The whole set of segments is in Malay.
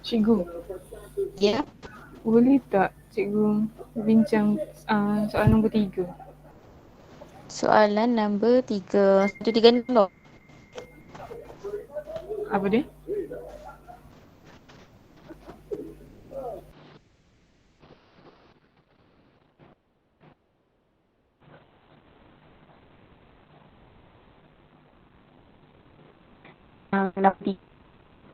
Cikgu, Ya. boleh tak cikgu bincang soalan nombor 3? Soalan nombor 3. 136. Apa dia? Nanti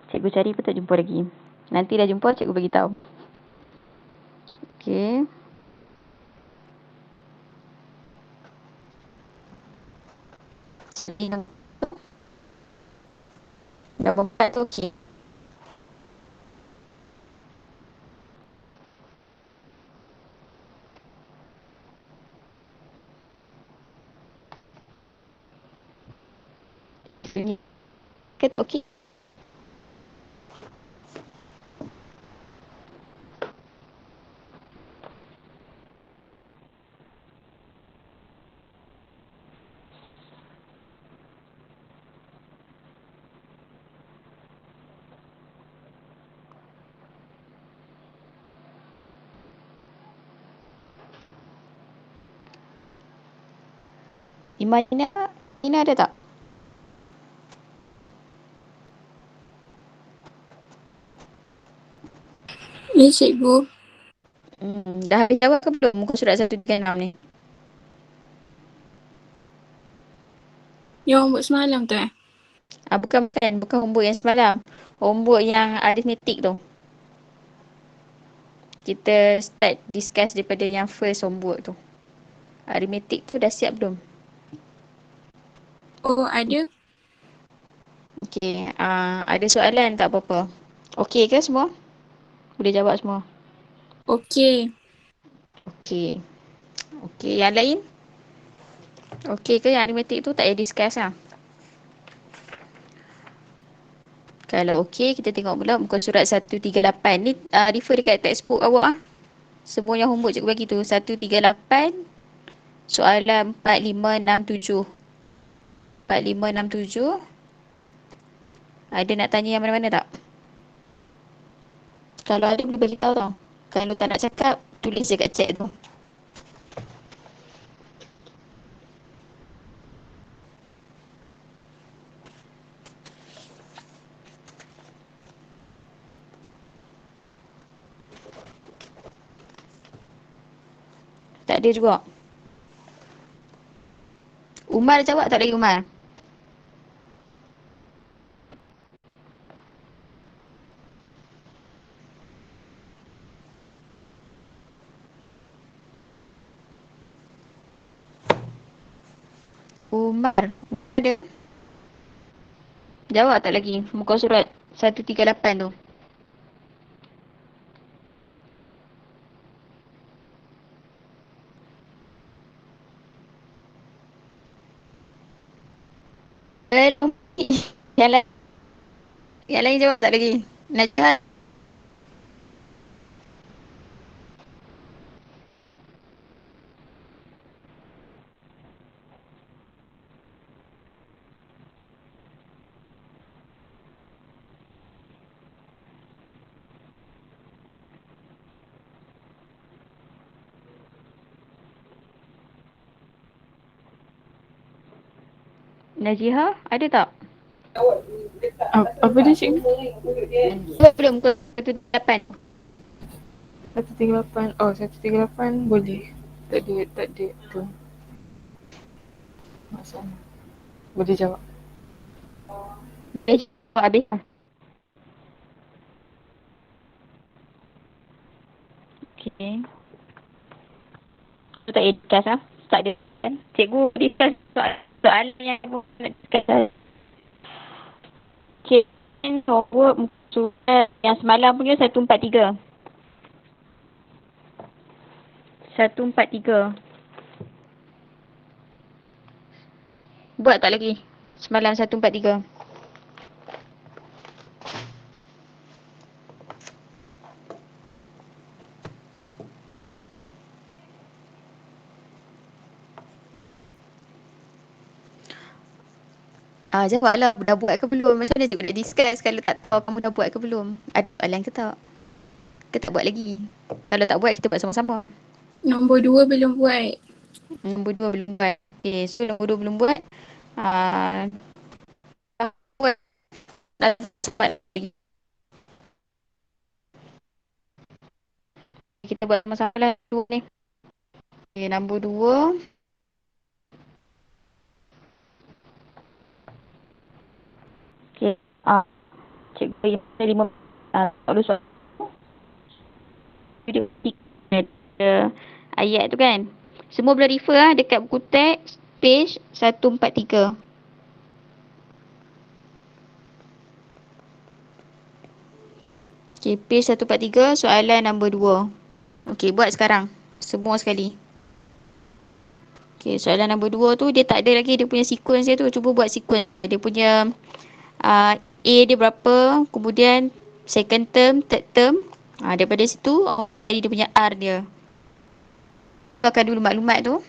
cikgu cari pun tak jumpa lagi. Nanti dah jumpa cikgu bagi tahu. Okey. Jadi nombor 4 tu okey. Ini okey. Iman ini ada tak? Ya, cikgu. Dah habis jawab ke belum muka surat 136 ni? Yang buat semalam tu Bukan homework yang semalam. Homework yang aritmetik tu. Kita start discuss daripada yang first homework tu. Aritmetik tu dah siap belum? Oh, ada. Okey, ada soalan tak apa-apa? Okey ke semua? Boleh jawab semua? Okey. Okey. Okey, yang lain? Okey ke yang aritmetik tu tak payah discuss lah? Kalau okey, kita tengok pula muka surat 138. Ni refer dekat textbook awak ah. Semua yang homework cikgu bagi tu. 138, soalan 4567. 4567. Ada nak tanya yang mana-mana tak? Kalau ada boleh beritahu tau. Kalau tak nak cakap, tulis je kat chat tu. Tak ada juga. Umar jawab tak lagi Umar? Umar. Ada. Jawab tak lagi muka surat 138 tu. Yang lain, yang lain jawab tak lagi. Najah. Najiha, ada tak? Apa dia cikgu? Jawab belum muka 138? 138. Oh, 138 boleh. Tak ada tu. Masalah. Boleh jawab. Najih jawab habis lah. Okay. Tu tak payah discuss lah. Tak ada kan? Cikgu discuss soalan yang cikgu nak discuss lah. Cikgu homework muka surat yang semalam punya 143. 143. Buat tak lagi? Semalam 143. Jawablah, dah buat ke belum? Macam mana cikgu nak discuss kalau tak tahu kamu dah buat ke belum? Ada soalan ke tak? Ke tak buat lagi? Kalau tak buat, kita buat sama-sama. Nombor 2 belum buat. Nombor 2 belum buat. Okay, so nombor 2 belum buat. Ah, dah buat. Dah cepat lagi. Kita buat sama-sama lah dua ni. Okay, nombor 2. Okay. Cikgu bagi masa 5 tak soal. Video ada ayat tu kan. Semua boleh refer dekat buku teks page 143. Okay, page 143 soalan nombor 2. Okay, buat sekarang. Semua sekali. Okay, soalan nombor 2 tu dia tak ada lagi dia punya sequence dia tu. Cuba buat sequence. Dia punya A dia berapa, kemudian second term, third term. Daripada situ, dia punya R dia. Pakai dulu maklumat tu.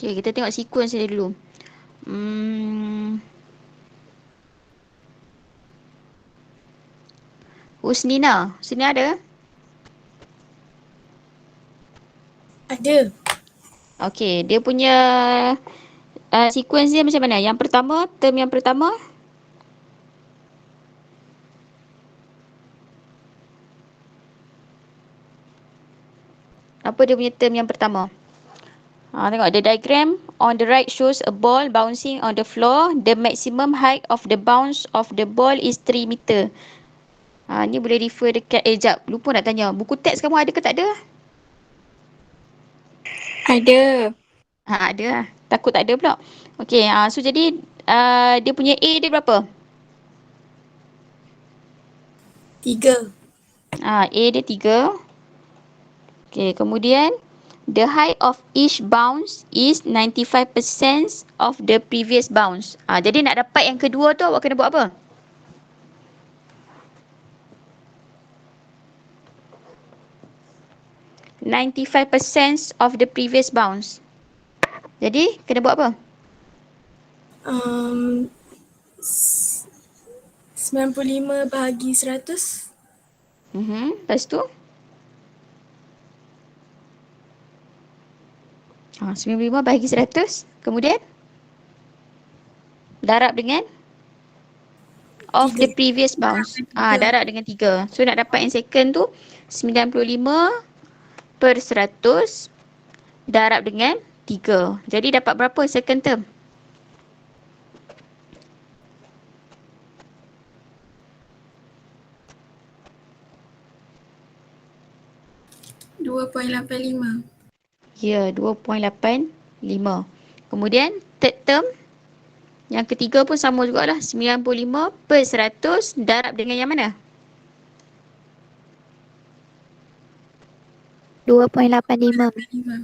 Okay, kita tengok sequence dia dulu. Husnina. Husnina ada? Ada. Okay, dia punya sequence dia macam mana? Yang pertama, term yang pertama. Apa dia punya term yang pertama? Tengok, the diagram on the right shows a ball bouncing on the floor. The maximum height of the bounce of the ball is 3 meter. Ni boleh refer dekat, jap, lupa nak tanya. Buku teks kamu ada ke tak ada? Ada. Ada lah. Takut tak ada pula. Okay, so jadi dia punya A dia berapa? 3. A dia 3. Okay, kemudian the height of each bounce is 95% of the previous bounce. Jadi nak dapat yang kedua tu awak kena buat apa? 95% of the previous bounce. Jadi kena buat apa? 95 bahagi 100. Lepas tu 95 bahagi 100. Kemudian darab dengan of the previous bounce. Darab dengan 3. So nak dapat yang second tu 95/100 darab dengan 3. Jadi dapat berapa second term? 2.85. Ya, 2.85. Kemudian third term yang ketiga pun sama jugalah, 95/100 darab dengan yang mana? 2.85.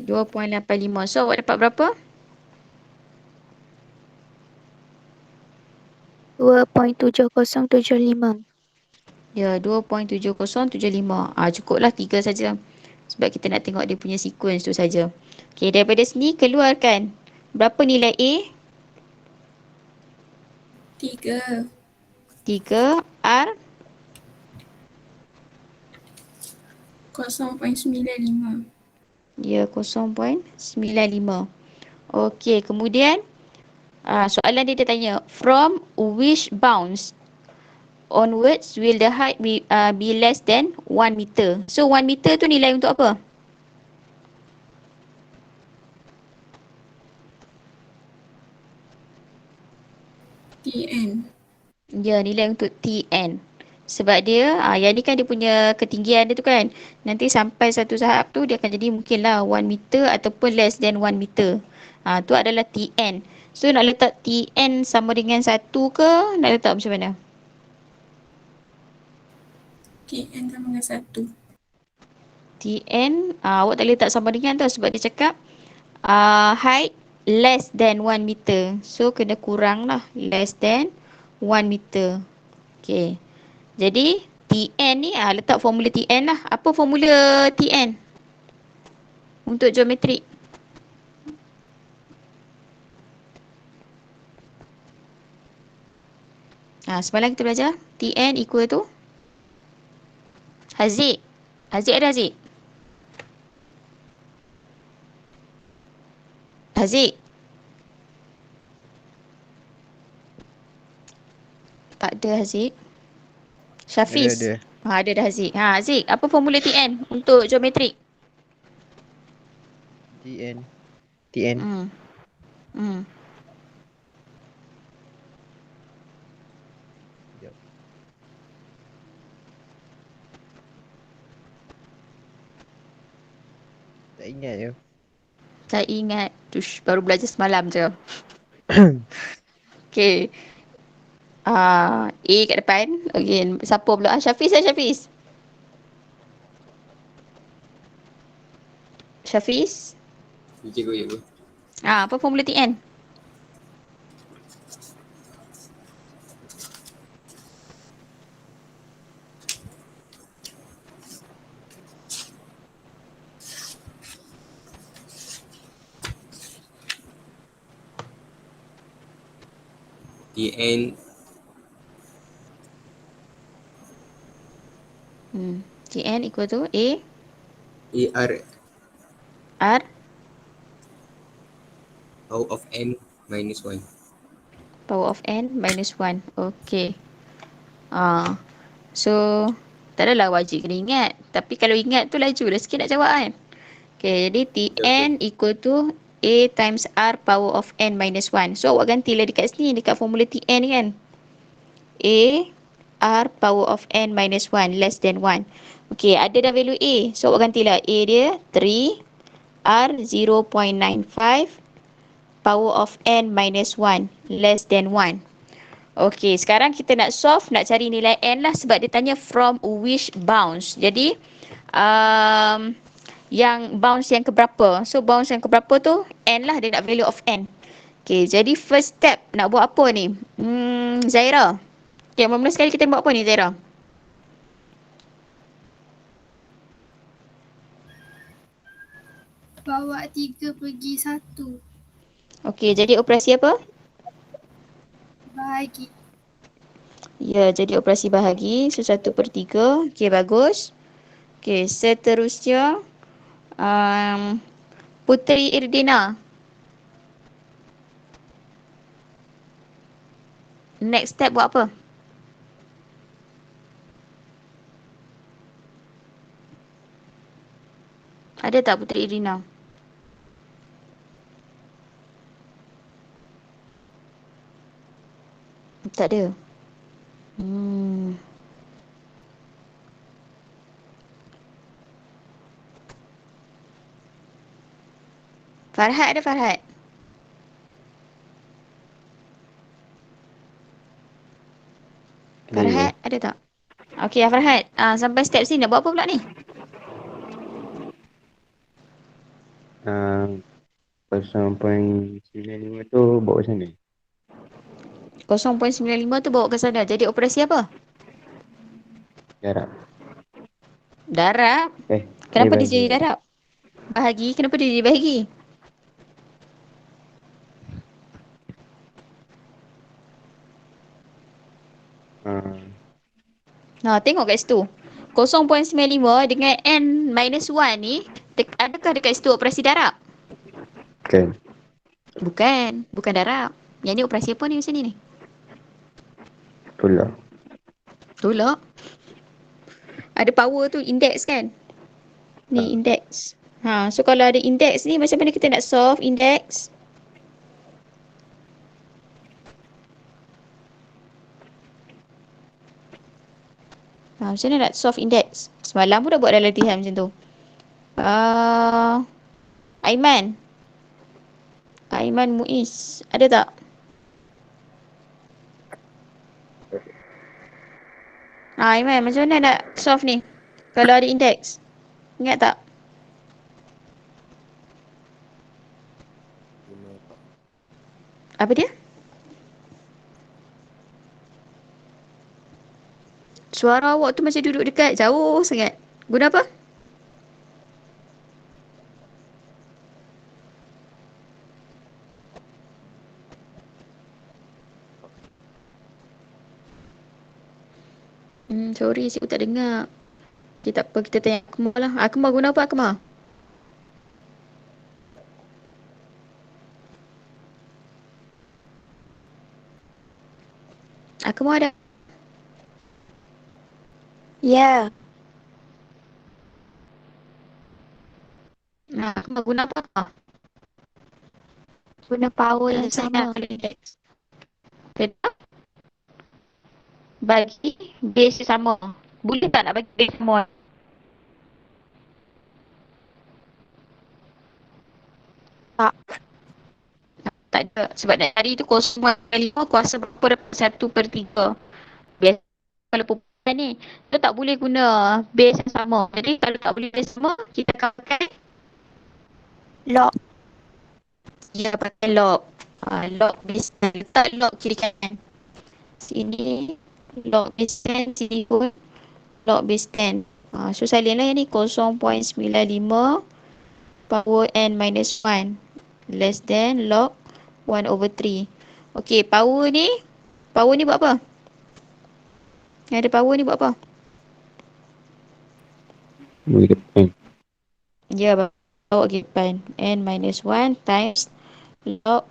2.85. So awak dapat berapa? 2.7075. Ya, 2.7075. Cukuplah 3 saja. Sebab kita nak tengok dia punya sequence tu saja. Okey, daripada sini keluarkan berapa nilai A? 3. 3. R? 0.95. Ya, 0.95. Okey, kemudian soalan dia tanya, from which bounce onwards will the height be less than 1 meter? So 1 meter tu nilai untuk apa? TN. Ya, nilai untuk Tn. Sebab dia, yang ni kan dia punya ketinggian dia tu kan. Nanti sampai satu tahap tu dia akan jadi mungkinlah 1 meter ataupun less than 1 meter. Tu adalah Tn. So nak letak Tn sama dengan 1 ke nak letak macam mana? TN sama dengan 1. Tn, awak tak boleh letak sama dengan tau sebab dia cakap height less than 1 meter. So kena kurang lah. Less than 1 meter. Okay. Jadi Tn ni letak formula Tn lah. Apa formula Tn untuk geometrik? Semalam kita belajar Tn equal to Haziq. Haziq ada Haziq? Haziq? Tak ada Haziq. Syafiz? Ada. Ada dah Haziq. Haziq, apa formula Tn untuk geometrik? TN. TN. Hmm. Hmm. Sekejap. Tak ingat je. Tak ingat. Tush, baru belajar semalam je. Okay. A kat depan. Okay, siapa pula? Syafiz lah Syafiz. Syafiz? Cikgu ya bu. Apa formula Tn? TN Tn equal to A AR R power of n minus 1. power of n minus 1. Okay. So, tak adalah wajib kena ingat. Tapi kalau ingat tu laju dah sikit nak jawab kan. Okay, jadi Tn equal to A times R power of n minus 1. So, awak gantilah dekat sini, dekat formula Tn ni kan. A R power of n minus 1 less than 1. Okay, ada dah value A. So, awak gantilah. A dia 3, R 0.95, power of n minus 1 less than 1. Okey, sekarang kita nak solve, nak cari nilai n lah sebab dia tanya from which bounds. Jadi, yang bounds yang keberapa? So, bounds yang keberapa tu, n lah, dia nak value of n. Okey, jadi first step nak buat apa ni? Zaira. Okay, mula-mula sekali kita buat apa ni Zaira? Bawa 3 pergi 1. Okey, jadi operasi apa? Bahagi. Ya, jadi operasi bahagi. So, 1/3. Okey, bagus. Okey, seterusnya. Puteri Irdina. Next step buat apa? Ada tak Puteri Irdina? Tak ada. Farhad ada Farhad? Farhad ada tak? Okey, Farhad. Sampai step sini nak buat apa pula ni? 0.95 tu bawa sana. 0.95 tu bawa ke sana. Jadi operasi apa? Jarak. Darab. Kenapa dia jadi darab? Bahagi. Kenapa dia jadi bahagi? Tengok kat situ. 0.95 dengan n minus 1 ni, adakah dekat situ operasi darab? Bukan. Bukan darab. Yang ni operasi apa ni macam ni? Tolak. Tolak. Ada power tu, index kan? Ni index. So kalau ada index ni, macam mana kita nak solve index? Macam mana nak solve index? Semalam pun dah buat dah latihan macam tu. Aiman. Aiman Muiz. Ada tak? Aiman, macam mana nak solve ni? Kalau ada index. Ingat tak? Apa dia? Suara awak tu macam duduk dekat jauh sangat. Guna apa? Sorry, cikgu tak dengar. Okay, tak apa. Kita tanya Akmal lah. Akmal guna apa, Akmal? Akmal ada? Ya, Akmal guna apa? guna power yang sama. Betul? Bagi base sama. Boleh tak nak bagi base sama? Tak. Tak ada. Sebab nak cari tu 0.5 kuasa berapa dapat 1/3. Biasa kalau perempuan ni, kita tak boleh guna base yang sama. Jadi kalau tak boleh base sama, kita akan pakai Log. pakai log. Log base 10. Letak log kiri kanan. Sini log base 10, sini pun log base 10. So salin lah yang ni 0.95 power n minus 1 less than log 1/3. Okay, power ni buat apa? Yang ada power ni buat apa? Boleh depan. Ya, bawa ke depan. N minus 1 times log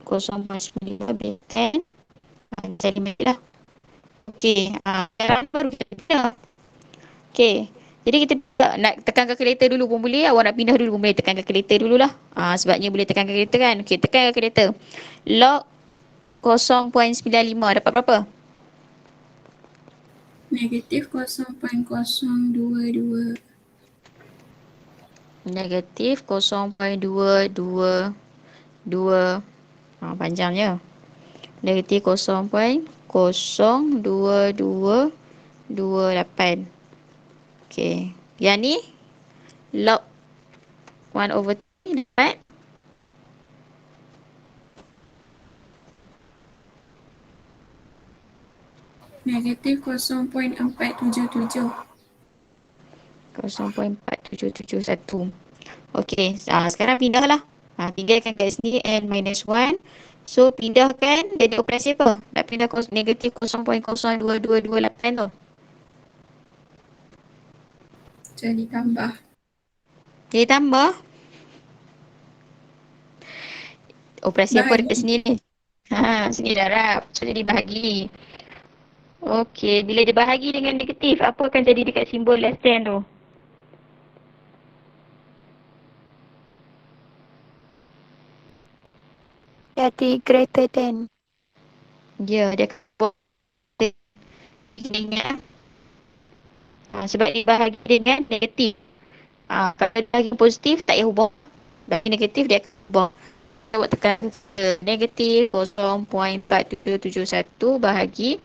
0.95 base 10. Jadi ambil lah. Okay, sekarang baru kita pindah. Okay, jadi kita nak tekan kalkulator dulu pun boleh. Awak nak pindah dulu pun boleh. Tekan kalkulator dululah. Sebabnya boleh tekan kalkulator kan. Okay, tekan kalkulator. Log 0.95 dapat berapa? Negatif 0.022. Negatif 0.222. Panjangnya. Negatif 0.02228. Okey. Yang ni log 1/3 dapat Negatif 0.477. 0.4771. Okey, sekarang pindahlah. Tinggalkan kat sini n minus 1. So, pindahkan jadi operasi apa? Nak pindah negatif 0.02228 tu. Jadi tambah. Jadi tambah. Operasi apa Bahagi. dekat sini ni? Sini darab. So, jadi bahagi. Okey, bila dia bahagi dengan negatif, apa akan jadi dekat simbol less than tu? Jadi greater than. Ya, dia akan ingat. Sebab dia bahagi dengan negatif. Kalau dia bahagi positif, tak payah hubung. Bahagi negatif, dia akan hubung. Awak tekan negatif 0.4771 bahagi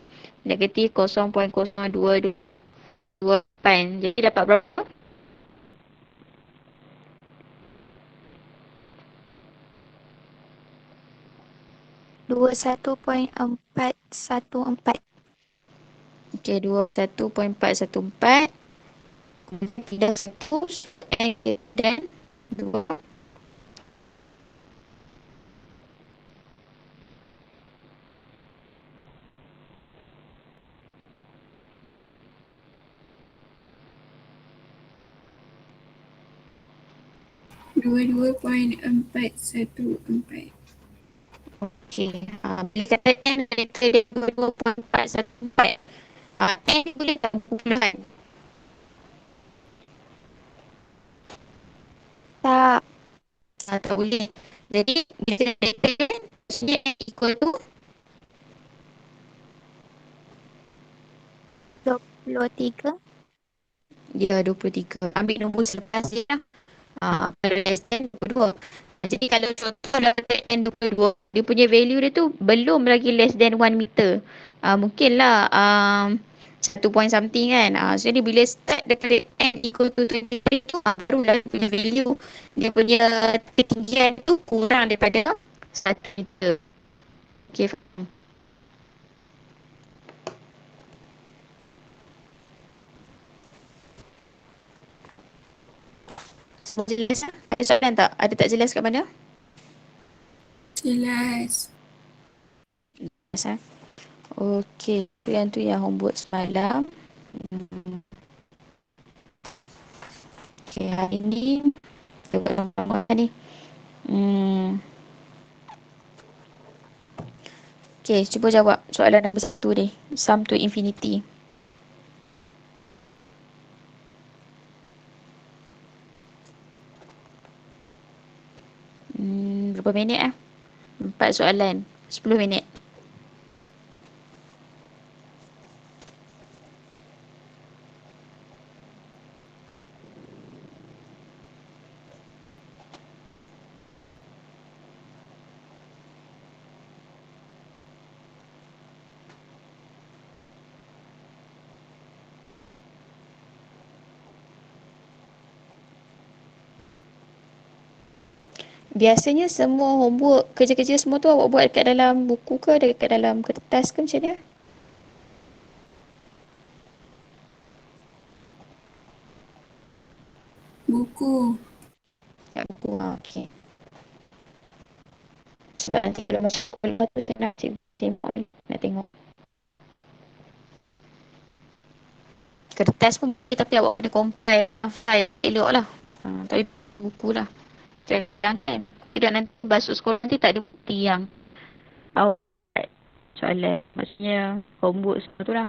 negatif 0.0228. Jadi dapat berapa? Dua 21.414. Okey, 21.414. Tidak 1 dan 2. Dua 2.414. Okey, bila kata N letter dia 22.414. N boleh tak kumpulan? Tak. Tak boleh. Jadi, bila letter N, maksudnya N equal to 23. Ya, 23. Ambil nombor selepas dia lah. Kalau less than 22. Jadi kalau contoh dah less than 22, dia punya value dia tu belum lagi less than 1 meter. Mungkinlah 1 point something kan. Jadi bila start dekat n equal to 23 tu, barulah dia punya value, dia punya ketinggian tu kurang daripada 1 meter. Okay, faham? Semua jelas lah? Ada soalan tak? Ada tak jelas kat mana? Jelas. Jelas eh? Okey, yang tu yang homework semalam. Hmm. Okey, hari ni kita buat lama ni. Okey, cuba jawab soalan nombor 1 ni. Sum to infinity. Berapa minit 4 soalan. 10 minit. Biasanya semua homework, kerja-kerja semua tu awak buat dekat dalam buku ke, dekat dalam kertas ke macam mana? Buku. Kat buku. Okey. Sebab nanti kalau masuk sekolah tu saya nak tengok, nak tengok. Kertas pun boleh, tapi awak kena compile file elok lah. Tapi buku lah. Jangan kan. Tidak nanti masuk sekolah nanti tak ada bukti yang awak buat soalan. Maksudnya homework semua tu lah.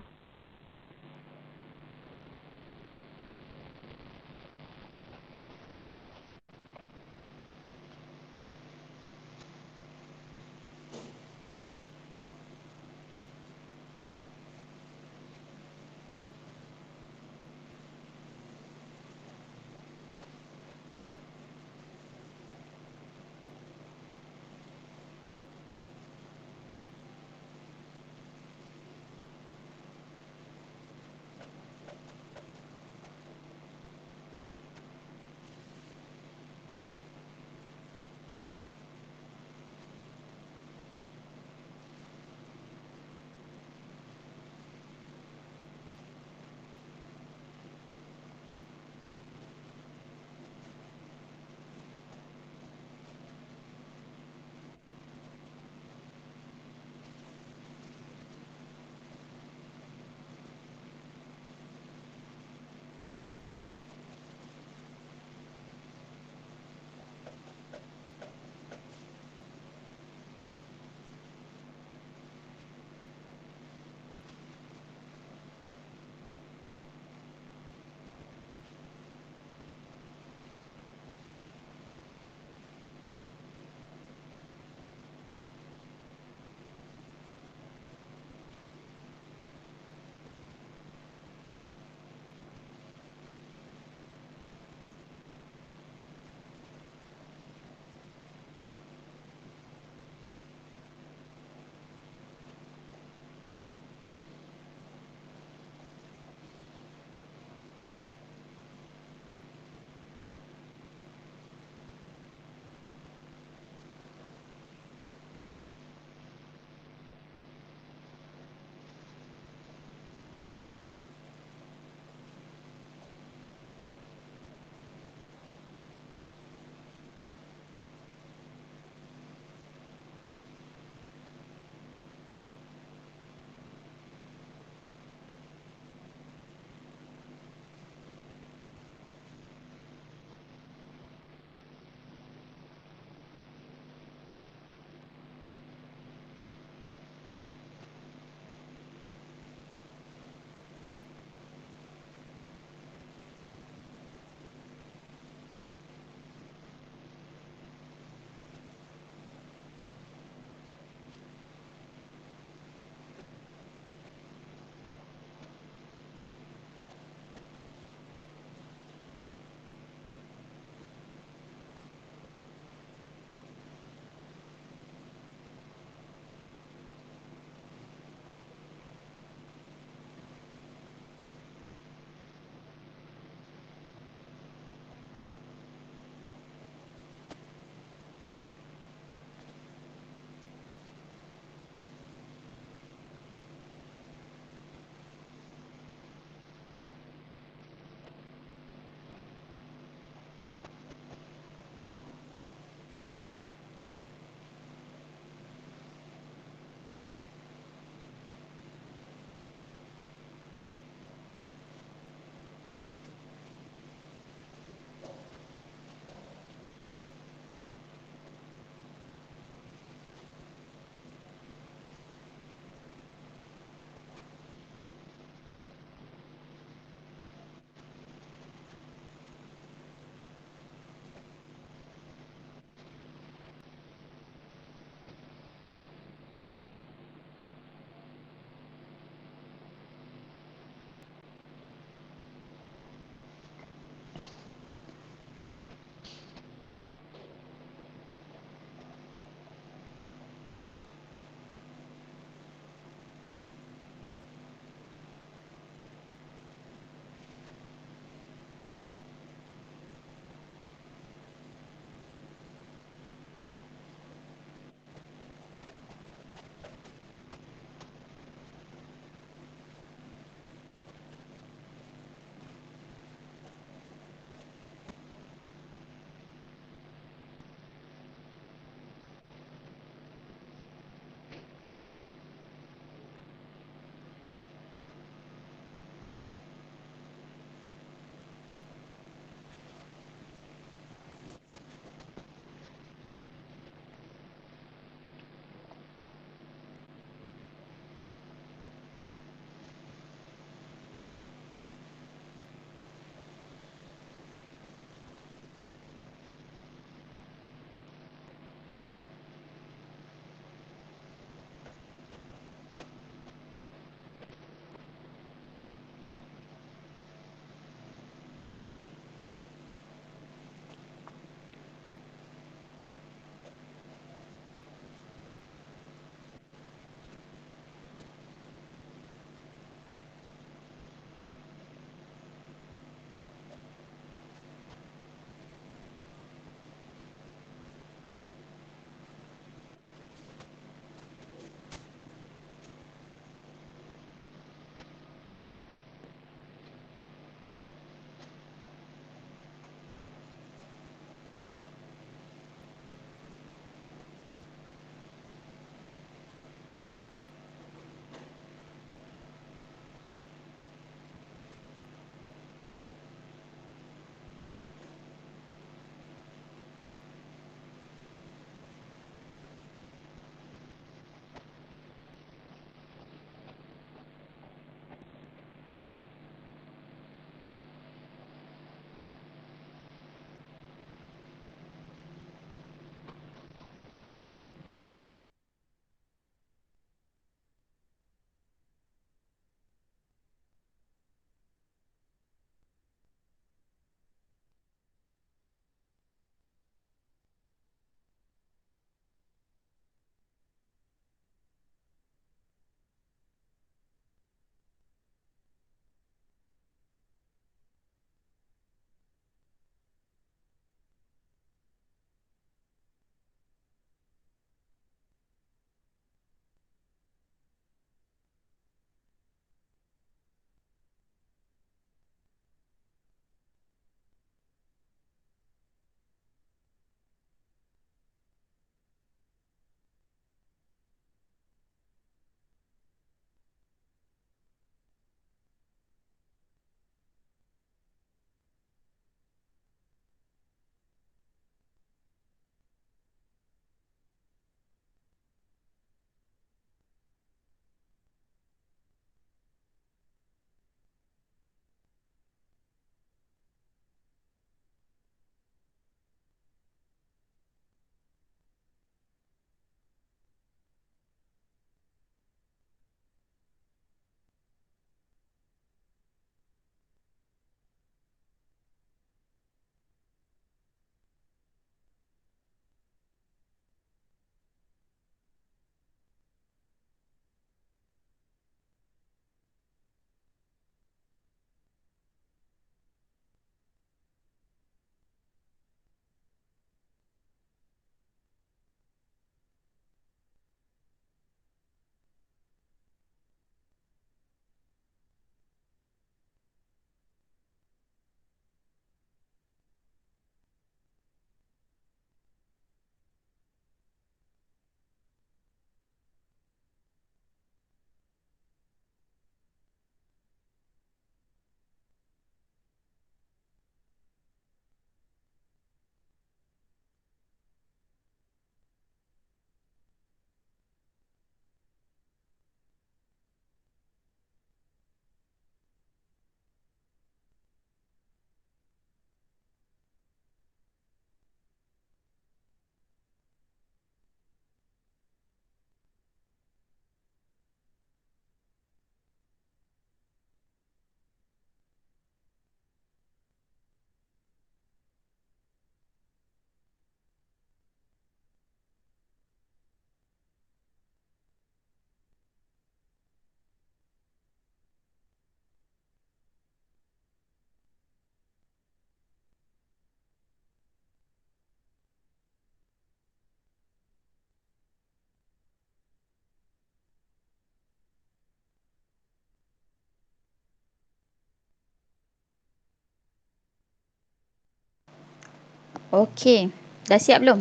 Okey. Dah siap belum?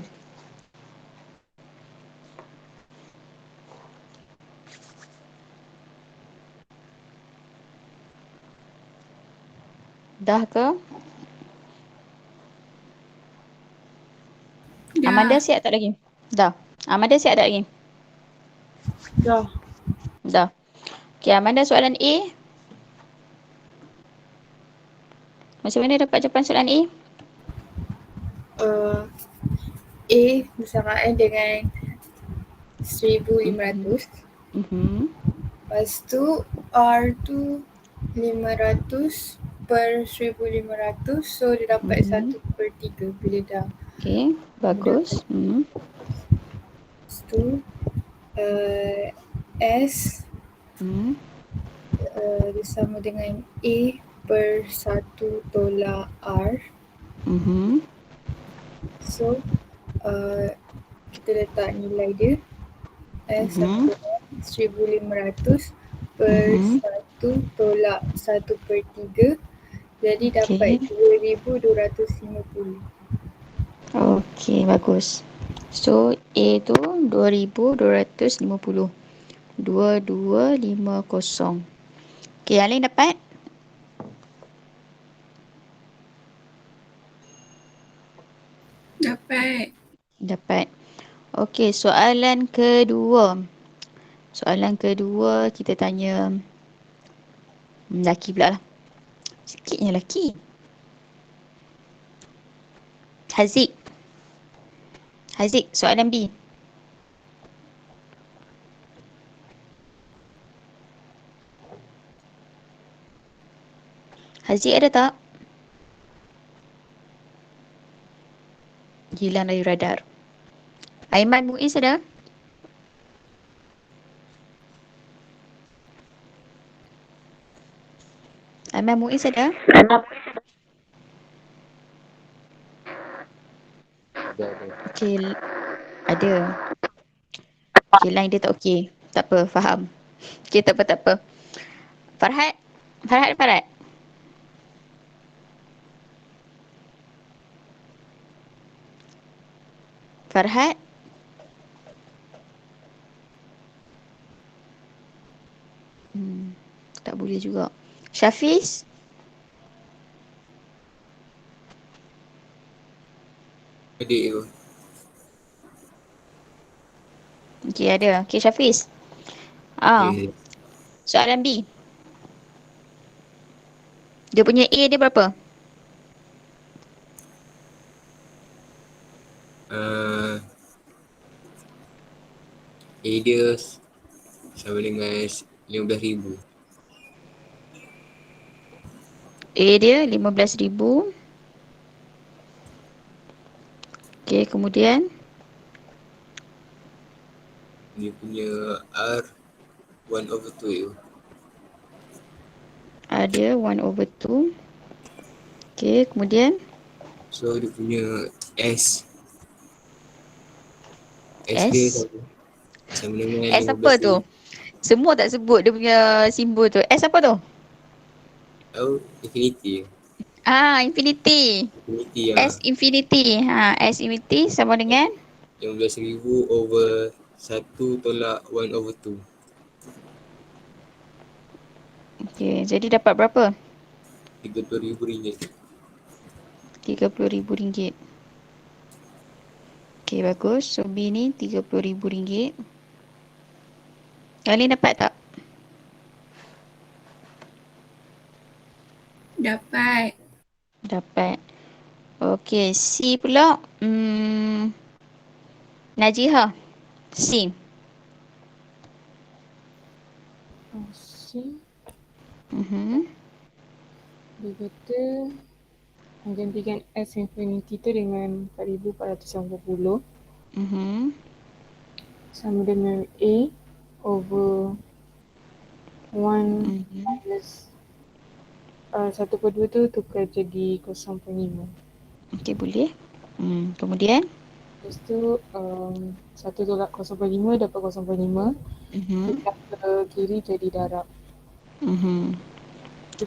Dah ke? Dah. Amanda siap tak lagi? Dah. Amanda siap tak lagi? Dah. Dah. Okey, Amanda soalan A. Macam mana dapat jawapan soalan A? A bersamaan dengan 1500. Lepas tu R tu 500 per 1500. So dia dapat 1/3 bila dah. Okey, bagus. Lepas tu S dia sama dengan A per 1 tolak R. So kita letak nilai dia S sama dengan 1500 per 1 tolak 1/3. Jadi dapat 2250. Okey, bagus. So, A tu 2250. 2250. Okey, yang lain dapat? Dapat. Dapat. Okey, soalan kedua. Soalan kedua kita tanya lelaki pula lah. Sikitnya lelaki. Haziq. Haziq, soalan B. Haziq ada tak? Hilang dari radar. Aiman Muiz ada? Aiman Muiz ada? Okey, ada. Okey, line dia tak okey. Tak apa, faham. Okey, tak apa. Farhad? Farhad? Farhad? Tak boleh juga. Syafiz? Adik tu. Okey, ada. Okey, Syafiz. Okay. Soalan B. Dia punya A dia berapa? A dia sama dengan 15,000. A dia 15,000. Okey, kemudian Dia punya R 1/2 tu. ada 1/2. Okey, kemudian So dia punya S S. dia sama dengan S apa tu? Semua tak sebut dia punya simbol tu. S apa tu? Oh, infinity. Infinity. Infinity S infinity. S infinity sama dengan 15,000 over 1 tolak 1/2. okey, jadi dapat berapa? RM30,000. RM30,000. Okey, bagus. So B ni RM30,000. Yang lain dapat tak? Dapat. Okey, C pula. Najiha. C. C. Mhm. Dia kata menggantikan S infinity tu dengan 4,480 sama dengan A over 1 minus 1/2 tu tukar jadi 0.5. Okey, boleh. Kemudian? Lepas tu 1 tolak 0.5 dapat 0.5. Tukar ke kiri jadi darab.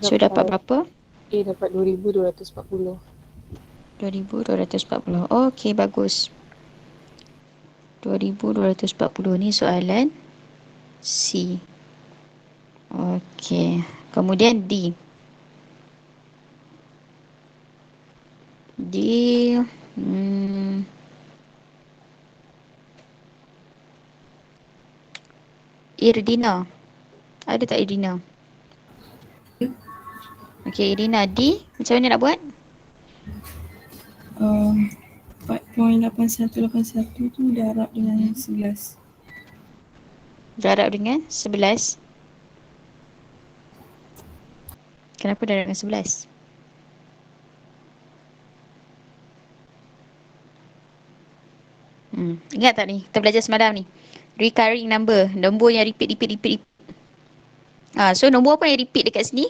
So dapat berapa? A dapat 2,240. 2240. Okey, bagus. 2240 ni soalan C. Okey. Kemudian D. D. Hmm, Irdina. Ada tak Irdina? Okey, Irdina. D. Macam mana nak buat? 4.8181 tu darab dengan 11. Darab dengan 11. Kenapa darab dengan 11? Ingat tak ni? Kita belajar semalam ni. Recurring number. Nombor yang repeat. So nombor apa yang repeat dekat sini?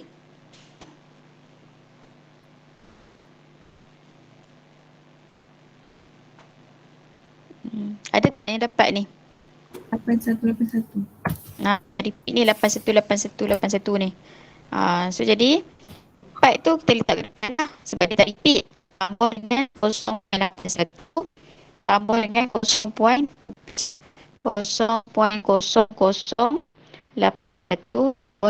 Ada tak yang dapat ni? 8181. Repeat ni 818181 ni. So jadi 4 tu kita letak gerakan lah sebab dia tak repeat. Tambah dengan 0.81 tambah dengan 0.000081 tambah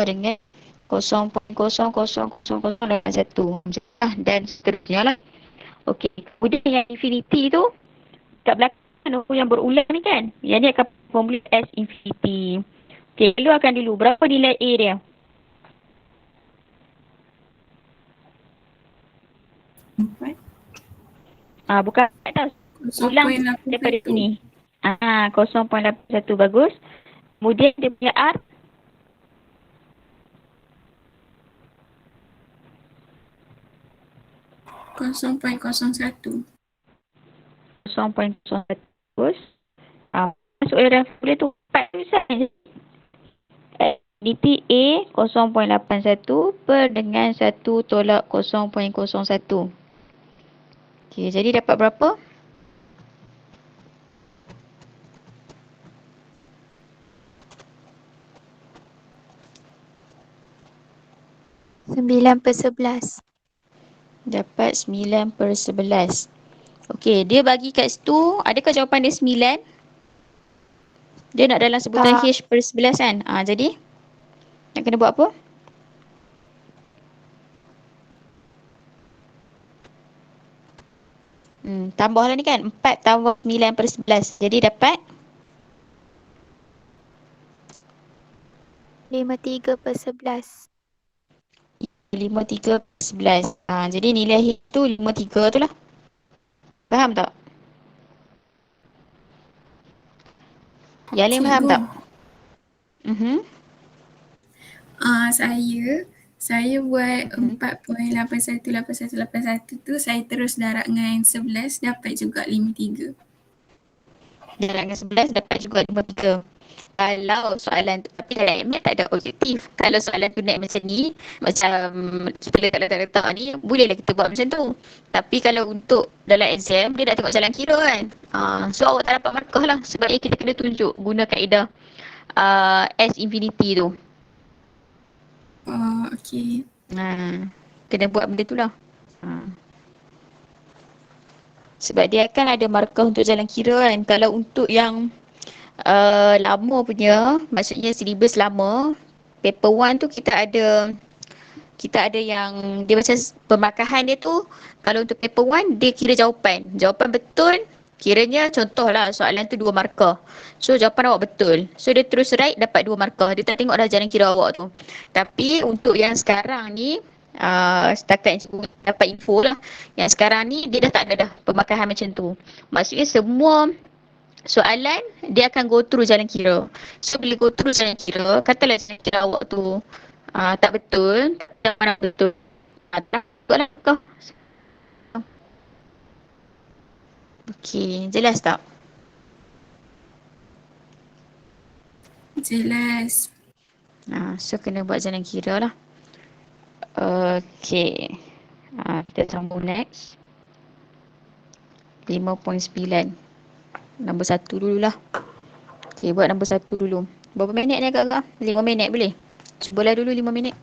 dengan 0.000081 dan seterusnya lah. Okey, kemudian yang infinity tu kat belakang nombor yang berulang ni kan, yang ni akan formula S infinity. Okey, keluarkan dulu berapa nilai A dia? Bukan tak, ulang daripada sini. 0.81 bagus. Kemudian dia punya R 0.01. 0.01 bagus. Masuk dalam formula tu 4 tu saja. Dt A 0.81 per dengan 1 tolak 0.01. Okey, jadi dapat berapa? Sembilan per 11. Dapat 9/11. Okey, dia bagi kat situ, adakah jawapan dia 9? Dia nak dalam sebutan Tak. H/11 kan? Jadi nak kena buat apa? Tambahlah ni kan, 4 tambah 9/11. Jadi dapat 53 per 11. 53/11. Jadi nilai H tu 53 tu lah. Faham tak? Yalim faham tak? Saya buat 4.818181 tu saya terus darab dengan 11 dapat juga 53. Darab dengan 11 dapat juga 53. Kalau soalan tu, tapi dalam MAT tak ada objektif. Kalau soalan tu naik macam ni, macam kita letak ni, bolehlah kita buat macam tu. Tapi kalau untuk dalam exam, dia nak tengok jalan kira kan. So awak tak dapat markah lah. Sebab kita kena tunjuk guna kaedah S infinity tu. Okey. Kena buat benda tu lah. Sebab dia akan ada markah untuk jalan kira kan. Kalau untuk yang lama punya, maksudnya syllabus lama, paper 1 tu kita ada yang dia macam pemarkahan dia tu. Kalau untuk paper 1 dia kira jawapan betul, kiranya contohlah soalan tu 2 markah, so jawapan awak betul, so dia terus write dapat 2 markah. Dia tak tengok dah jalan kira awak tu. Tapi untuk yang sekarang ni, setakat dapat info lah, yang sekarang ni dia dah tak ada dah pemarkahan macam tu. Maksudnya semua soalan dia akan go through jalan kira. So bila go through jalan kira, katalah jalan kira awak tu tak betul, tak mana betul, tak betul lah kau. Okey, jelas tak? Jelas. So kena buat jalan kira lah. Okey, kita sambung next. 5.9. Nombor 1 dululah. Okey, buat nombor 1 dulu. Berapa minit ni agak-agak? 5 minit boleh? Cubalah dulu 5 minit.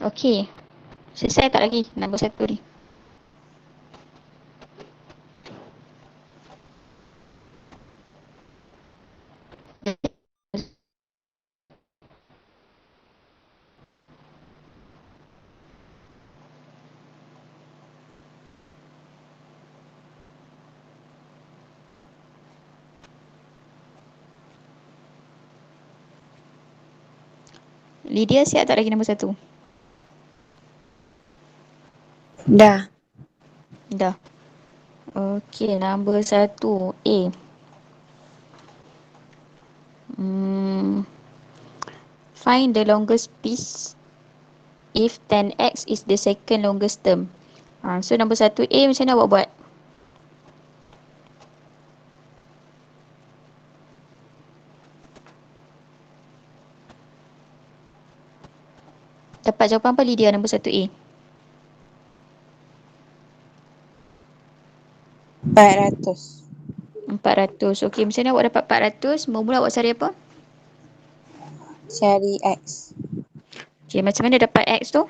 Okey. Selesai tak lagi nombor 1 ni? Lydia siap tak lagi nombor 1? Dah. Dah. Okey, nombor 1 A. Find the longest piece if 10x is the second longest term. So nombor 1A macam mana awak buat? Dapat jawapan apa Lydia nombor 1A? 400. 400. Okey, macam mana awak dapat 400? Mula-mula awak cari apa? Cari X. Okey, macam mana dapat X tu?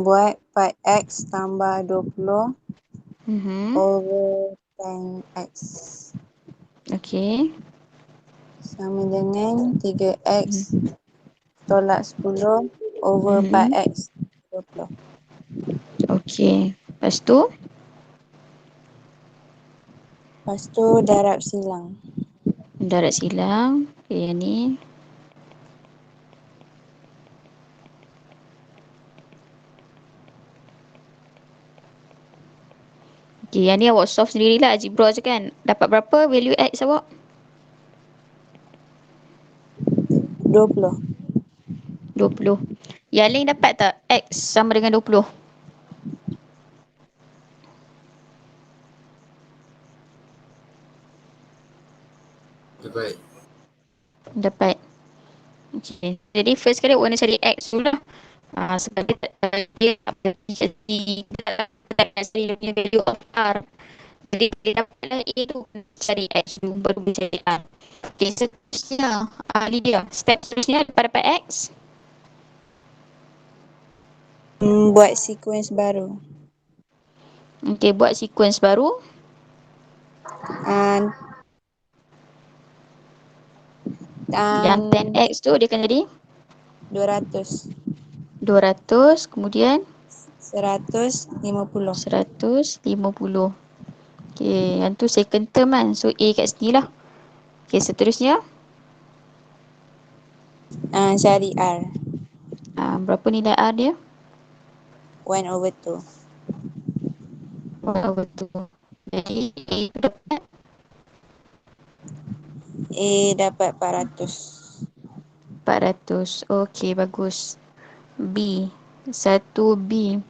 Buat 4X tambah 20 Mhm. over 10X. Okey. Sama dengan 3X tolak 10 over Mhm. 4X 20. Okey. Lepas tu? Lepas tu darab silang. Darat silang. Okey, yang ni. Okey, yang ni awak solve sendirilah algebra je kan. Dapat berapa value X awak? 20. 20. Yang lain dapat tak X sama dengan 20? Dapat. Dapat. Okey. Jadi first kali awak nak cari X dulu lah. Sebab dia tak jadi tak cari dia punya value of R. Jadi dia dapatlah A tu cari X dulu baru boleh cari R. Okey, seterusnya Lydia. Step seterusnya lepas dapat X. Buat sequence baru. Okey, buat sequence baru. Uh, Yang 10X tu dia akan jadi 200. 200. Kemudian 150. 150. Okey, yang tu second term kan. So A kat sini lah. Okey, seterusnya. Cari R. Berapa nilai R dia? 1 over 2. Betul. Jadi A tu dapat A dapat 400. 400. Okey, bagus. B. 1B.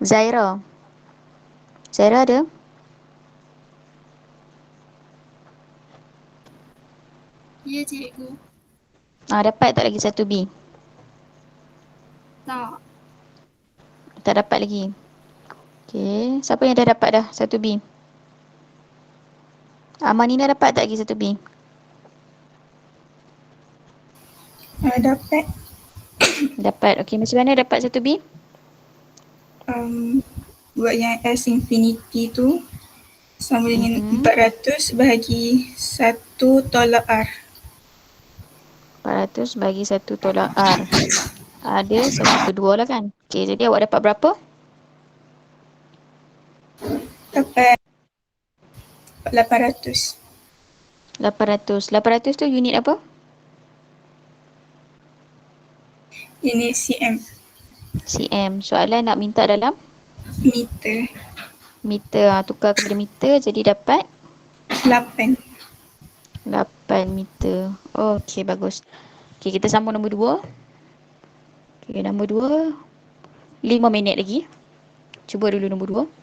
Zaira. Zaira ada? Ya, cikgu. Dapat tak lagi 1B? Tak. Tak dapat lagi. Okey, siapa yang dah dapat dah 1B? Manina dapat tak lagi 1B? Dapat. Dapat. Okey, macam mana dapat 1B? Buat yang S infinity tu sama dengan 400 bahagi 1 tolak R. 400 bagi 1 tolak R. Ada 1/2 lah kan? Okey, jadi awak dapat berapa? Dapat 800. 800. 800 tu unit apa? Ini cm. cm. Soalan nak minta dalam Meter. meter. Tukar kepada meter jadi dapat 8. 8 meter. Okey, bagus. Okey, kita sambung nombor 2. Okey, nombor 2. 5 minit lagi. Cuba dulu nombor 2.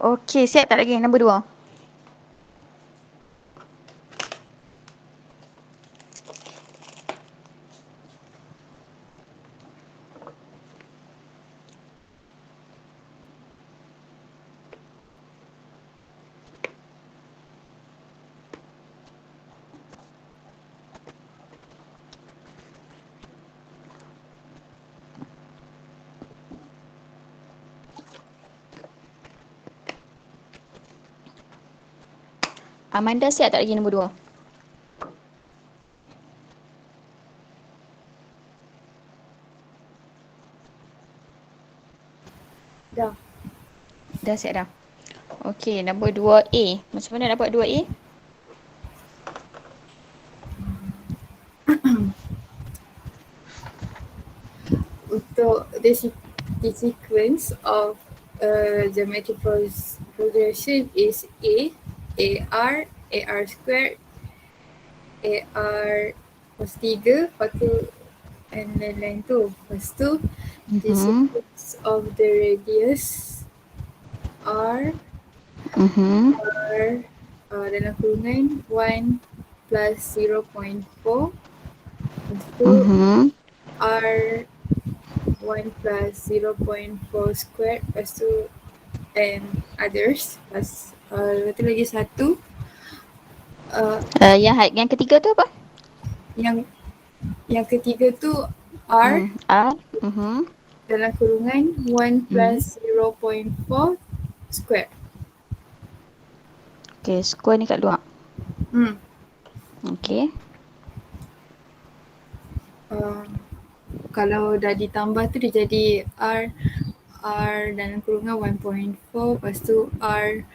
Okey, siap tak lagi nombor 2? Amanda siap tak lagi nombor 2? Dah. Dah siap dah. Okey, nombor 2A. Macam mana nak buat 2A? Untuk the sequence of geometric progression is AR, AR squared, AR cos 3, lepas tu and lain-lain tu. Lepas tu the sequence of the radius R, R dalam kurungan 1 plus 0.4. Lepas tu R 1 plus 0.4 squared. Lepas tu and others. Lepas tu lagi satu. Yang ketiga tu apa? Yang ketiga tu R R. dalam kurungan 1 plus 0.4 squared. Okey, square ni kat luar. Okey. Kalau dah ditambah tu dia jadi R dalam kurungan 1.4, lepas tu R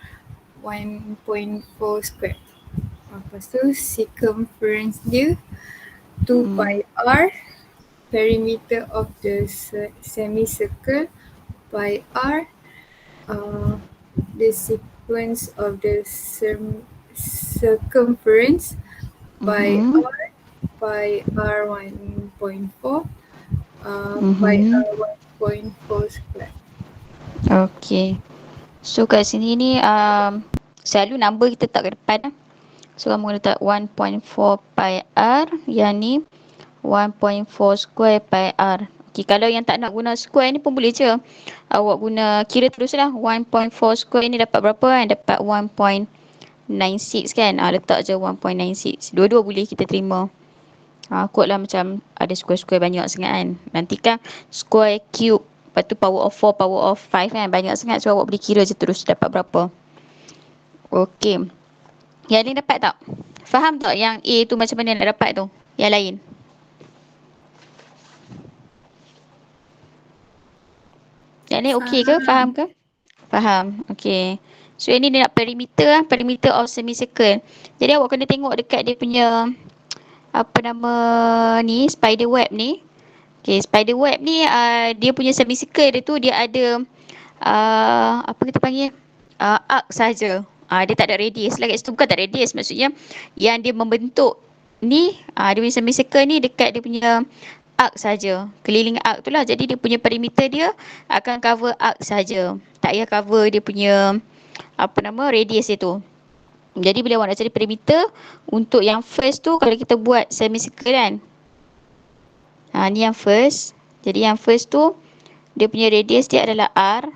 1.4 squared. Lepas tu circumference dia 2 pi R, perimeter of the semicircle pi R, the sequence of the circumference pi R 1.4, pi R 1.4 square. Okey. So kat sini ni selalu number kita tak ke depan lah. So kamu letak 1.4 pi R, yang ni 1.4 square pi R. Okey, kalau yang tak nak guna square ni pun boleh je. Awak guna kira terus lah. 1.4 square ni dapat berapa kan? Dapat 1.96 kan? Letak je 1.96. Dua-dua boleh kita terima. Kot lah macam ada square-square banyak sangat kan. Nanti kan square cube, lepas tu power of 4, power of 5 kan. Banyak sangat. So awak boleh kira je terus dapat berapa. Okey. Yang lain dapat tak? Faham tak yang A tu macam mana nak dapat tu? Yang lain. Yang lain okey ke? Faham ke? Faham. Okey. So yang ni dia nak perimeter lah. Perimeter of semicircle. Jadi awak kena tengok dekat dia punya apa nama ni, spider web ni. Okay, spider web ni dia punya semicircle dia tu dia ada apa kita panggil arc saja. Dia tak ada radius lah kat situ. Bukan tak ada radius, maksudnya yang dia membentuk ni dia punya semicircle ni dekat dia punya arc saja. Keliling arc tu lah. Jadi dia punya perimeter dia akan cover arc saja. Tak payah cover dia punya apa nama radius dia tu. Jadi bila awak nak cari perimeter untuk yang first tu, kalau kita buat semicircle kan, ni yang first. Jadi yang first tu dia punya radius dia adalah R.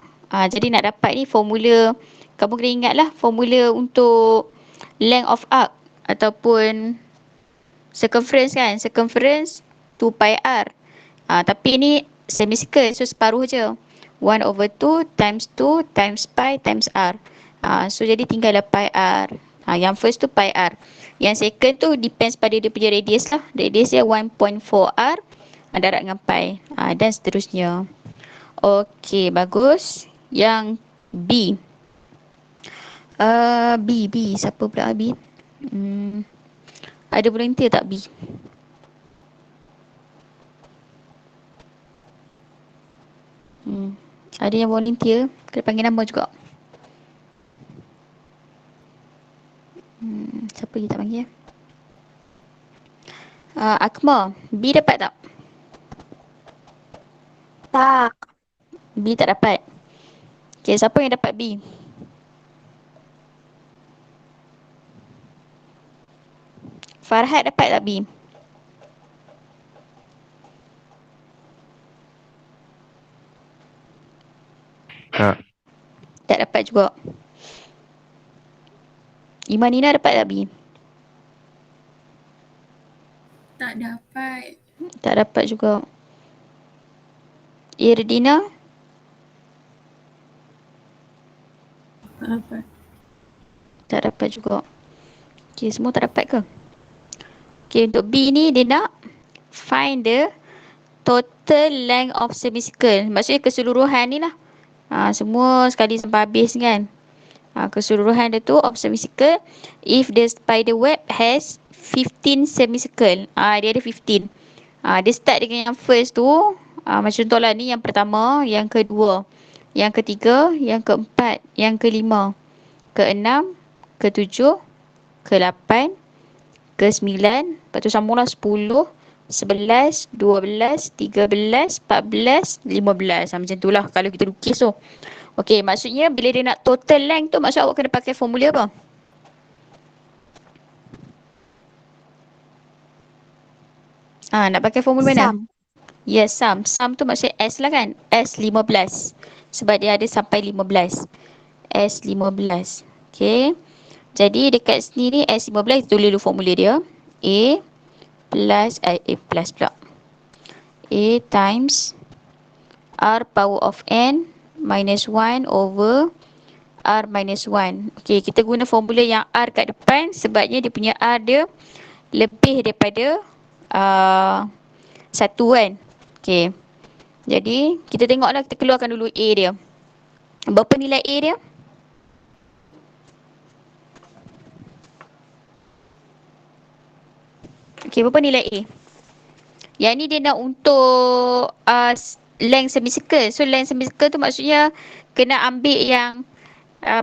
Jadi nak dapat ni formula, kamu kena ingat lah formula untuk length of arc ataupun circumference kan. Circumference 2 pi R. Tapi ni semicircle, so separuh je. 1/2 times 2 times pi times R. So jadi tinggal pi R. Yang first tu pi R. Yang second tu depends pada dia punya radius lah. Radius dia 1.4 R. Darab dengan pi. Dan seterusnya. Okey, bagus. Yang B. B. Siapa pula B? Ada volunteer tak B? Ada yang volunteer, kena panggil nama juga. Siapa dia tak panggil? Akmal, B dapat tak? Tak. B tak dapat. Okay, siapa yang dapat B? Farhad dapat tak B? Tak. Tak dapat juga. Imanina dapat tak B? Tak dapat. Tak dapat juga. Irdina? Tak dapat. Tak dapat juga. Okay, semua tak dapat ke? Okay, untuk B ni dia nak find the total length of semicircle. Maksudnya keseluruhan ni lah. Semua sekali sampai habis kan. Keseluruhan dia tu of semicircle. If the spider web has 15 semicircle. Dia ada 15. Dia start dengan yang first tu. Macam contohlah ni yang pertama, yang kedua, yang ketiga, yang keempat, yang kelima, keenam, ketujuh, ke-8, ke-9, lepas tu sambunglah 10, 11, 12, 13, 14, 15. Macam tu lah kalau kita lukis tu. Okey, maksudnya bila dia nak total length tu, maksud awak kena pakai formula apa? Nak pakai formula mana? Sum. Yes, sum. Sum tu maksudnya S lah kan? S 15. Sebab dia ada sampai 15. S 15. Okey. Jadi dekat sini ni S 15 tulis dulu formula dia. A plus pula. A times R power of N minus 1 over R minus 1. Okey, kita guna formula yang R kat depan sebabnya dia punya R dia lebih daripada 1 kan. Okey. Jadi, kita tengoklah, kita keluarkan dulu A dia. Berapa nilai A dia? Okey, berapa nilai A? Yang ni dia nak untuk length semicircle. So, length semicircle tu maksudnya kena ambil yang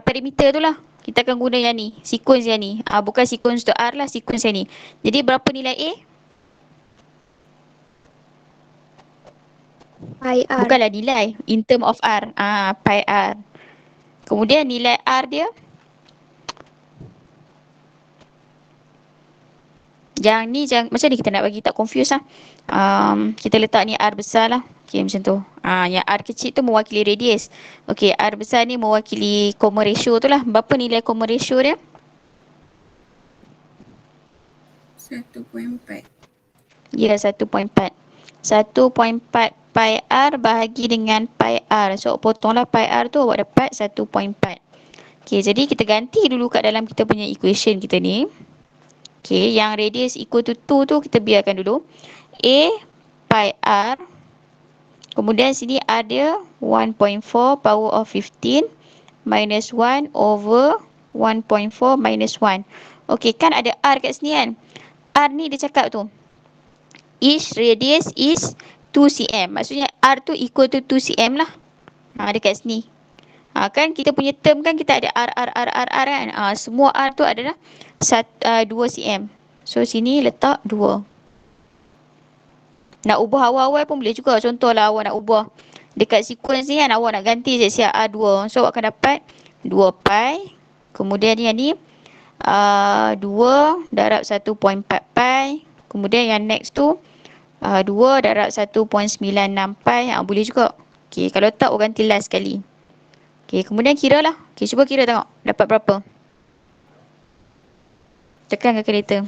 perimeter tu lah. Kita akan guna yang ni. Sequence yang ni. Bukan sequence untuk R lah. Sequence yang ni. Jadi, berapa nilai A? Pi R. Bukanlah nilai. In term of R. Pi R. Kemudian nilai R dia. Yang ni, macam ni kita nak bagi tak confuse lah. Kita letak ni R besar lah. Okay, macam tu. Yang R kecil tu mewakili radius. Okay, R besar ni mewakili common ratio tu lah. Berapa nilai common ratio dia? 1.4. Ya, 1.4. 1.4 pi R bahagi dengan pi R. So, potonglah pi R tu, awak dapat 1.4. Okay, jadi kita ganti dulu kat dalam kita punya equation kita ni. Okay, yang radius equal to 2 tu kita biarkan dulu. A pi R. Kemudian sini ada 1.4 power of 15 minus 1 over 1.4 minus 1. Okay, kan ada R kat sini kan. R ni dia cakap tu, each radius is 2 cm. Maksudnya R tu equal to 2 cm lah. Dekat sini. Kan kita punya term kan kita ada R kan. Semua R tu adalah 2 cm. So sini letak 2. Nak ubah awal-awal pun boleh juga. Contohlah awak nak ubah dekat sequence ni kan, awak nak ganti je siap R2. So awak akan dapat 2 pi. Kemudian yang ni 2 darab 1.4 pi. Kemudian yang next tu 2 darab 1.96 pi. Boleh juga. Okay, kalau tak awak ganti last sekali. Okay, kemudian kira lah. Okay, cuba kira tengok dapat berapa. Tekan kalkulator.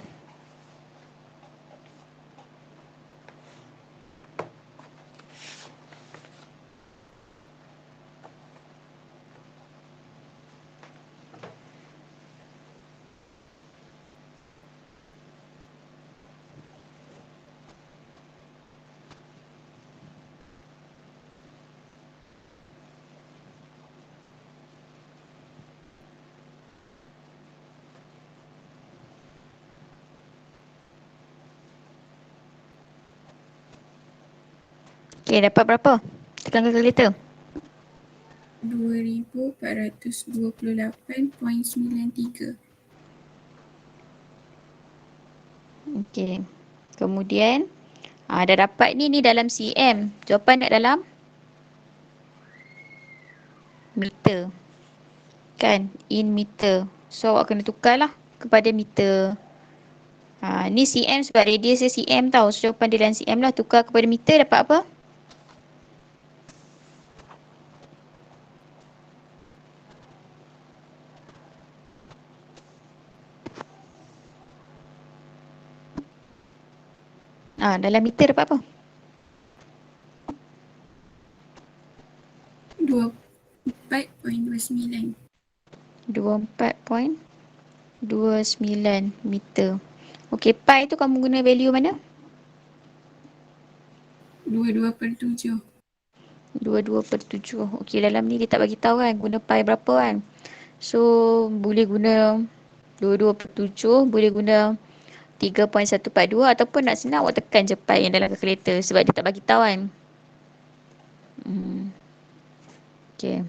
Okay, dapat berapa? Tekan kalkulator. 1,428.93. Okey. Kemudian dah dapat ni dalam cm. Jawapan nak dalam meter. Kan? In meter. So awak kena tukarlah kepada meter. Ni cm sebab radius dia cm tau. So jawapan dia dalam cm lah. Tukar kepada meter dapat apa? Dalam meter dapat apa? 24.29. 24.29 meter. Okey, pi tu kamu guna value mana? 22/7. 22/7. Okey, dalam ni dia tak bagi tahu kan guna pi berapa kan. So, boleh guna 22/7, boleh guna 3.142 ataupun nak senang awak tekan je pi yang dalam kalkulator sebab dia tak bagi tahu kan. Okey.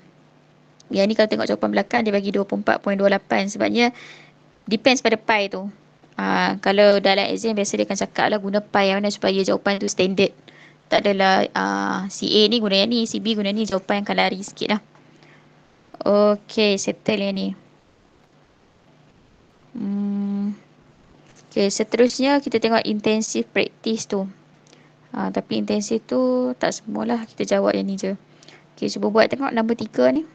Yang ni kalau tengok jawapan belakang dia bagi 24.28 sebabnya depends pada pi tu. Kalau dalam exam biasa dia akan cakap lah guna pi yang mana supaya jawapan tu standard. Tak adalah CA ni guna yang ni, CB guna ni, jawapan yang akan lari sikit lah. Okey, settle yang ni. Okey, seterusnya kita tengok intensive practice tu. Tapi intensif tu tak semualah, kita jawab yang ni je. Okey, cuba buat tengok nombor 3 ni.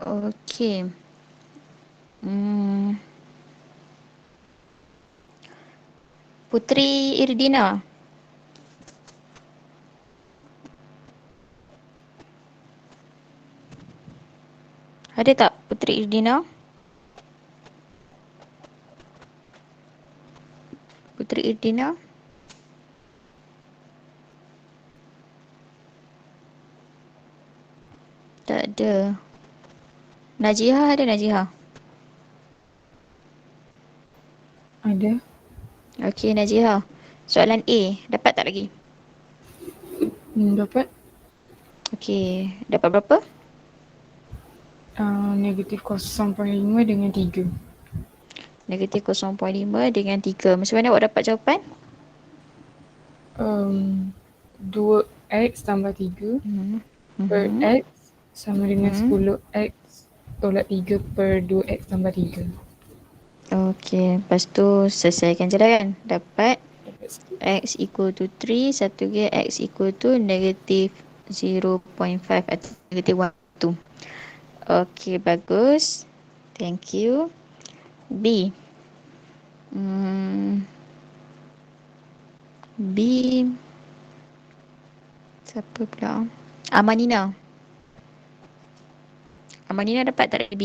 Okey. Hmm. Putri Irdina. Ada tak Putri Irdina? Putri Irdina? Tak ada. Najiha ada Najiha? Ada. Okey Najiha. Soalan A, dapat tak lagi? Dapat. Okey, dapat berapa? Negatif 0.5 dengan 3. Negatif 0.5 dengan 3. Macam mana awak dapat jawapan? 2x tambah 3 Hmm. per x sama dengan Hmm. 10x tolak 3 per 2x tambah 3. Okey, lepas tu selesaikan je lah kan. Dapat Dapat sikit. x equal to 3, satu lagi x equal to negatif 0.5 atau negatif 1. Okey, bagus. Thank you. B. B. Siapa pula? Amanina. Amanina dapat tak dari B?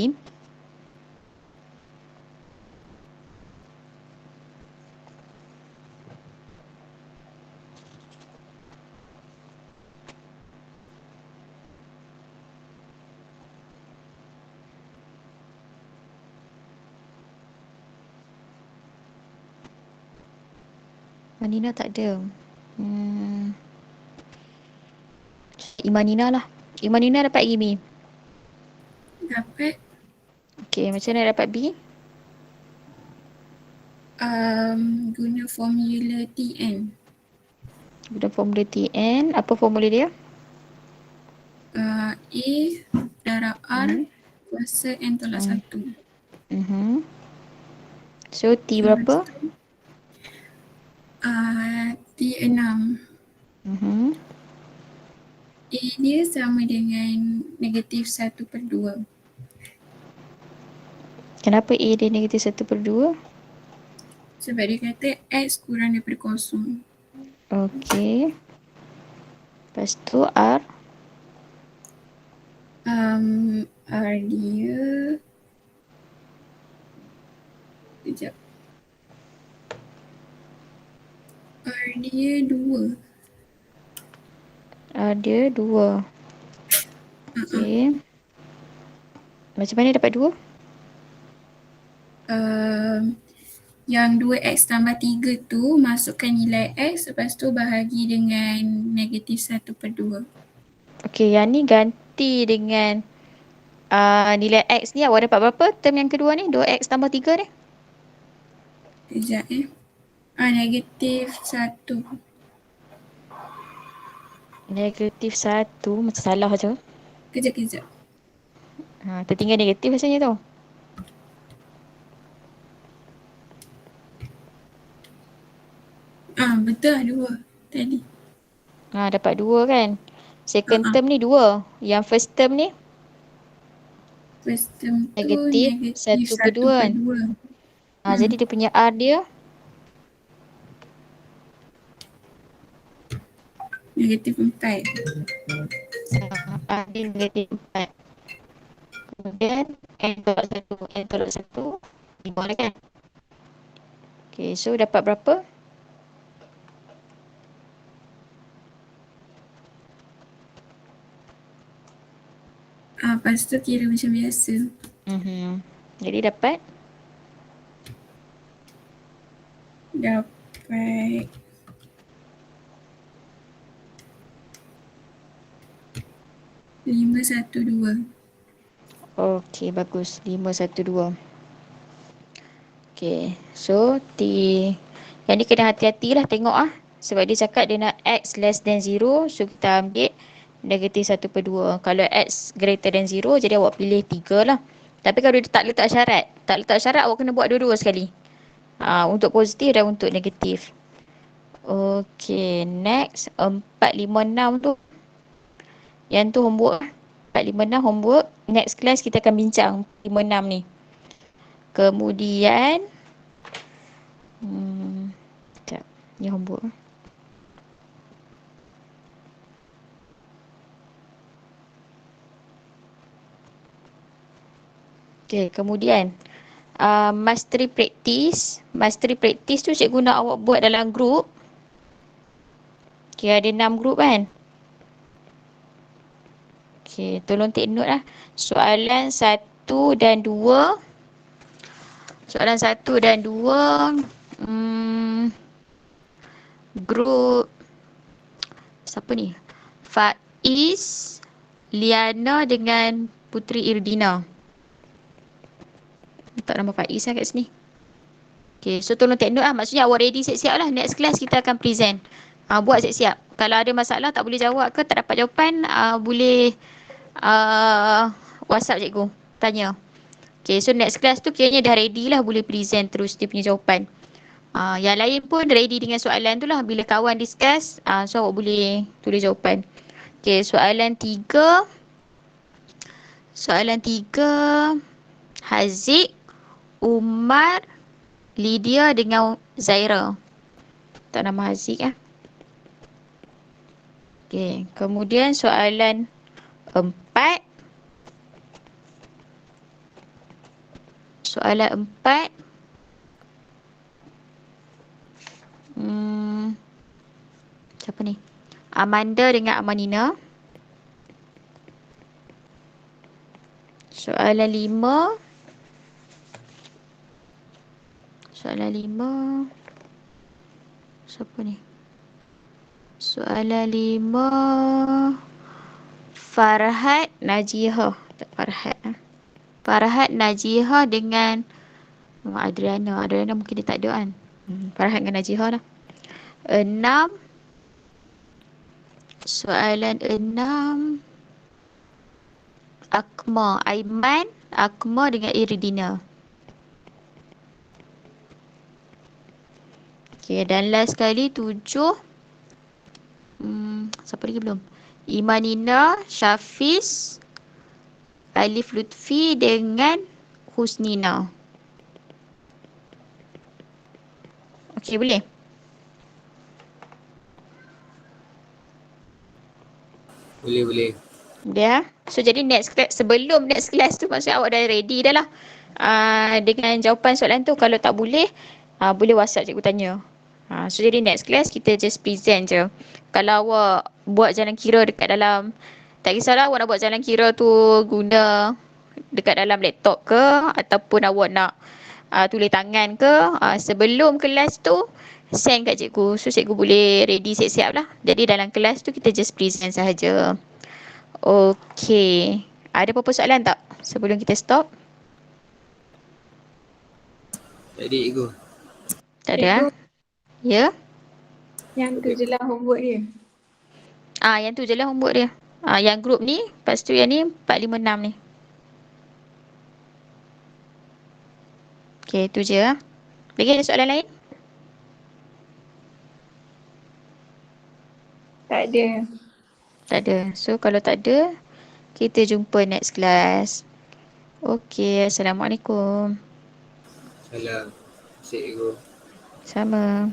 Amanina tak ada. Imanina lah. Imanina dapat lagi B. Dapat Okey, macam mana dapat B? guna formula TN. Guna formula TN. Apa formula dia? A darab R kuasa N tolak 1. So, T berapa? T6. Mhm. A dia sama dengan negatif 1/2. Kenapa A dia negatif 1/2? Sebab dia kata X kurang daripada kosong. Okey. Lepas tu R. R dia sekejap. R dia 2. R dia 2. Okey. Macam mana dapat 2? Yang 2x tambah 3 tu masukkan nilai x, lepas tu bahagi dengan negatif 1/2. Okey, yang ni ganti dengan nilai X ni. Awak dapat berapa term yang kedua ni? 2x tambah 3 ni? Sekejap negatif 1. Negatif 1. Macam salah je. Kejap. Tertinggal negatif rasanya tu. Betul lah 2 tadi. Dapat 2 kan? Second term ni 2. Yang first term ni? First term tu Negatif negatif 1/2 kan? 1/2. Jadi dia punya R dia? Negatif 4. R dia negatif 4. Kemudian N tolak 1. N tolak 1. 5 lah kan? Okay, so dapat berapa? Lepas tu kira macam biasa. Jadi dapat? Dapat 512. Okay, bagus. 512. Okay, so yang ni kena hati-hati lah tengok sebab dia cakap dia nak X less than 0. So kita ambil negatif 1/2. Kalau X greater than 0, jadi awak pilih 3 lah. Tapi kalau dia tak letak syarat, awak kena buat dua-dua sekali. Untuk positif dan untuk negatif. Okay, next 4, 5, 6 tu. Yang tu homework. 4, 5, 6 homework. next class kita akan bincang 5, 6 ni. Kemudian sekejap, ni homework. Okay, kemudian mastery practice. Mastery practice tu cikgu nak awak buat dalam group. Okay, ada 6 group kan? Okay, tolong take note lah. Soalan 1 dan 2. Soalan 1 dan 2. Group siapa ni? Faiz, Liana dengan Putri Irdina. Letak nama Faiz lah kat sini. Okay, so tolong take note lah. Maksudnya awak ready siap-siap lah. Next class kita akan present. Buat siap-siap. Kalau ada masalah tak boleh jawab ke, tak dapat jawapan, boleh WhatsApp cikgu. Tanya. Okay, so next class tu kiranya dah ready lah. Boleh present terus dia punya jawapan. Yang lain pun ready dengan soalan tu lah. Bila kawan discuss, so awak boleh tulis jawapan. Okay, soalan 3. Soalan 3. Haziq, Umar, Lydia dengan Zaira. Tak nama Haziq lah. Okay, kemudian soalan 4. Soalan 4. Siapa ni? Amanda dengan Amanina. Soalan 5. Soalan 5. Siapa ni? Soalan 5. Farhad, Najihah. Tak Farhad. Farhad, Najihah dengan Adriana. Adriana mungkin dia tak ada kan. Farhad dengan Najihah lah. 6. Soalan 6. Akma, Aiman, Akma dengan Iridina. Okay, dan last sekali 7. Siapa lagi belum? Imanina, Syafiz, Alif Lutfi dengan Husnina. Okay, boleh? Boleh. Dia. So jadi next class, sebelum next class tu maksudnya awak dah ready dah lah. Dengan jawapan soalan tu. Kalau tak boleh, boleh WhatsApp cikgu tanya. So jadi next class kita just present je. Kalau awak buat jalan kira dekat dalam, tak kisahlah awak nak buat jalan kira tu guna dekat dalam laptop ke, ataupun awak nak tulis tangan ke, sebelum kelas tu send kat cikgu. So cikgu boleh ready siap-siap lah. Jadi dalam kelas tu kita just present sahaja. Okay. Ada apa-apa soalan tak sebelum kita stop? Tak ada cikgu. Tak ada? Ya? Yang tu je lah homework dia. Yang tu je lah homework dia. Yang group ni, lepas tu yang ni 4, 5, 6 ni. Okay, tu je lah. Lagi ada soalan lain? Tak ada. Tak ada. So kalau tak ada, kita jumpa next class. Okay, Assalamualaikum. Salam. Cikgu. Sama.